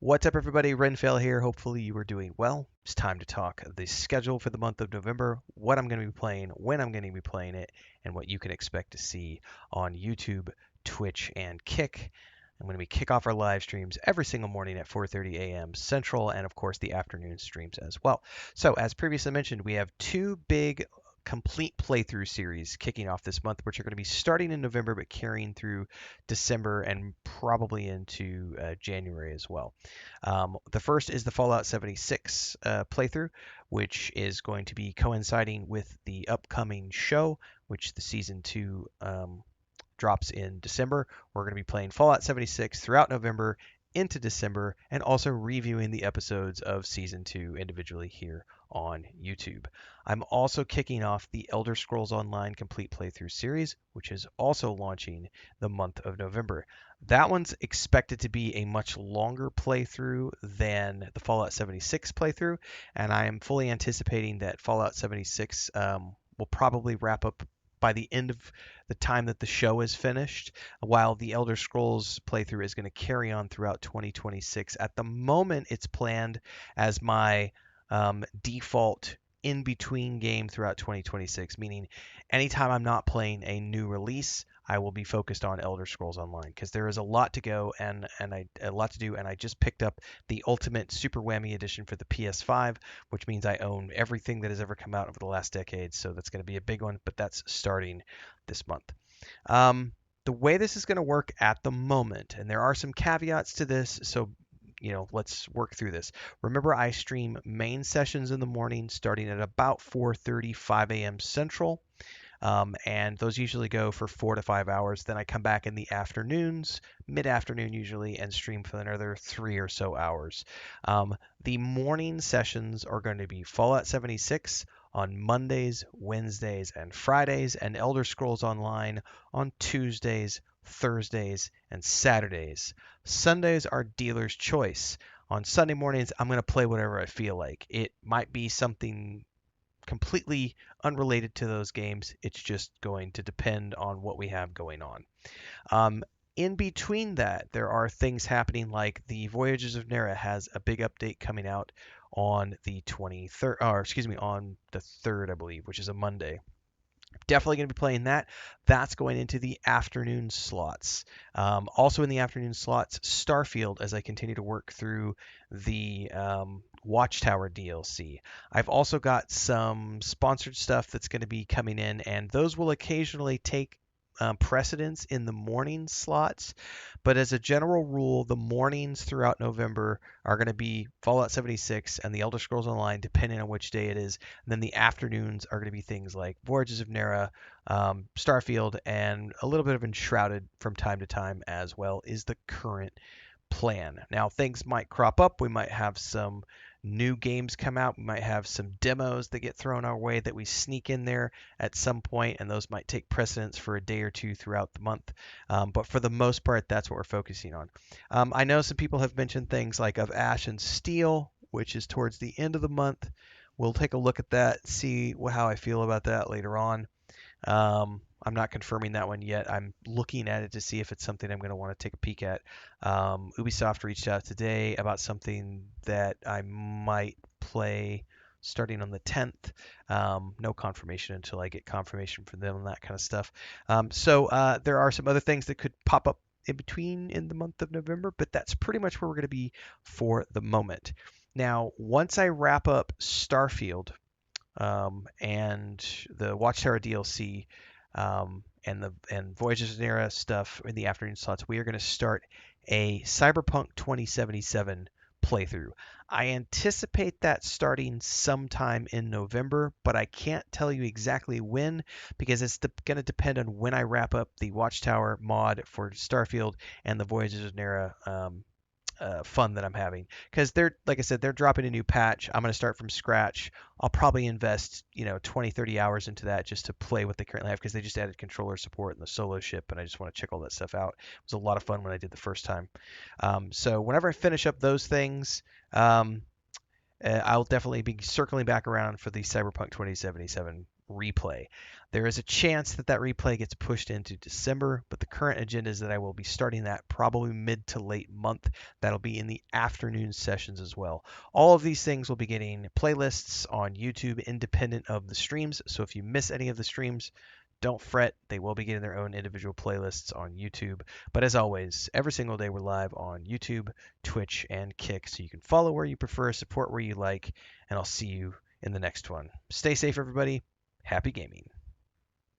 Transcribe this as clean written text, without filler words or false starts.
What's up, everybody? Renfail here. Hopefully, you are doing well. It's time to talk the schedule for the month of November, what I'm going to be playing, when I'm going to be playing it, and what you can expect to see on YouTube, Twitch, and Kick. I'm going to be kick off our live streams every single morning at 4:30 a.m. Central, and of course the afternoon streams as well. So, as previously mentioned, we have two big complete playthrough series kicking off this month, which are going to be starting in November but carrying through December and probably into January as well. The first is the Fallout 76 playthrough, which is going to be coinciding with the upcoming show, which the season 2 drops in December. We're going to be playing Fallout 76 throughout November into December and also reviewing the episodes of season 2 individually here on YouTube. I'm also kicking off the Elder Scrolls Online Complete Playthrough series, which is also launching the month of November. That one's expected to be a much longer playthrough than the Fallout 76 playthrough, and I am fully anticipating that Fallout 76 will probably wrap up by the end of the time that the show is finished, while the Elder Scrolls playthrough is going to carry on throughout 2026. At the moment, it's planned as my default in between game throughout 2026, meaning anytime I'm not playing a new release, I will be focused on Elder Scrolls Online because there is a lot to go and a lot to do. And I just picked up the Ultimate Super Whammy Edition for the PS5, which means I own everything that has ever come out over the last decade. So that's going to be a big one, but that's starting this month. The way this is going to work at the moment, and there are some caveats to this, so let's work through this. Remember, I stream main sessions in the morning starting at about 4:35 a.m. Central. And those usually go for 4 to 5 hours. Then I come back in the afternoons, mid-afternoon usually, and stream for another 3 or so hours. The morning sessions are going to be Fallout 76 on Mondays, Wednesdays, and Fridays, and Elder Scrolls Online on Tuesdays, Thursdays, and Saturdays. Sundays are dealer's choice. On Sunday mornings, I'm going to play whatever I feel like. It might be something completely unrelated to those games. It's just going to depend on what we have going on. In between that, there are things happening like the Voyages of Nera has a big update coming out on the 23rd, or excuse me, on the 3rd, I believe, which is a Monday. Definitely going to be playing that. That's going into the afternoon slots. Also in the afternoon slots, Starfield, as I continue to work through the Watchtower DLC. I've also got some sponsored stuff that's going to be coming in, and those will occasionally take precedence in the morning slots. But as a general rule, the mornings throughout November are going to be Fallout 76 and the Elder Scrolls Online, depending on which day it is. And then the afternoons are going to be things like Voyages of Nera, Starfield, and a little bit of Enshrouded from time to time as well is the current plan. Now, things might crop up. We might have some new games come out. We might have some demos that get thrown our way that we sneak in there at some point, and those might take precedence for a day or two throughout the month. But for the most part, that's what we're focusing on. I know some people have mentioned things like Of Ash and Steel, which is towards the end of the month. We'll take a look at that, see how I feel about that later on. I'm not confirming that one yet. I'm looking at it to see if it's something I'm going to want to take a peek at. Ubisoft reached out today about something that I might play starting on the 10th. No confirmation until I get confirmation from them and that kind of stuff. So there are some other things that could pop up in between in the month of November, but that's pretty much where we're going to be for the moment. Now, once I wrap up Starfield, and the Watchtower DLC, and Voyages of Nera stuff in the afternoon slots, we are going to start a Cyberpunk 2077 playthrough. I anticipate that starting sometime in November, but I can't tell you exactly when because it's going to depend on when I wrap up the Watchtower mod for Starfield and the Voyages of Nera fun that I'm having, because they're, like I said, they're dropping a new patch. I'm going to start from scratch. I'll probably invest 20-30 hours into that just to play what they currently have, because they just added controller support and the solo ship, and I just want to check all that stuff out. It was a lot of fun when I did the first time. So whenever I finish up those things, I'll definitely be circling back around for the Cyberpunk 2077 replay. There is a chance that that replay gets pushed into December, but the current agenda is that I will be starting that probably mid to late month. That'll be in the afternoon sessions as well. All of these things will be getting playlists on YouTube independent of the streams. So if you miss any of the streams, don't fret. They will be getting their own individual playlists on YouTube. But as always, every single day we're live on YouTube, Twitch, and Kick. So you can follow where you prefer, support where you like, and I'll see you in the next one. Stay safe, everybody. Happy gaming.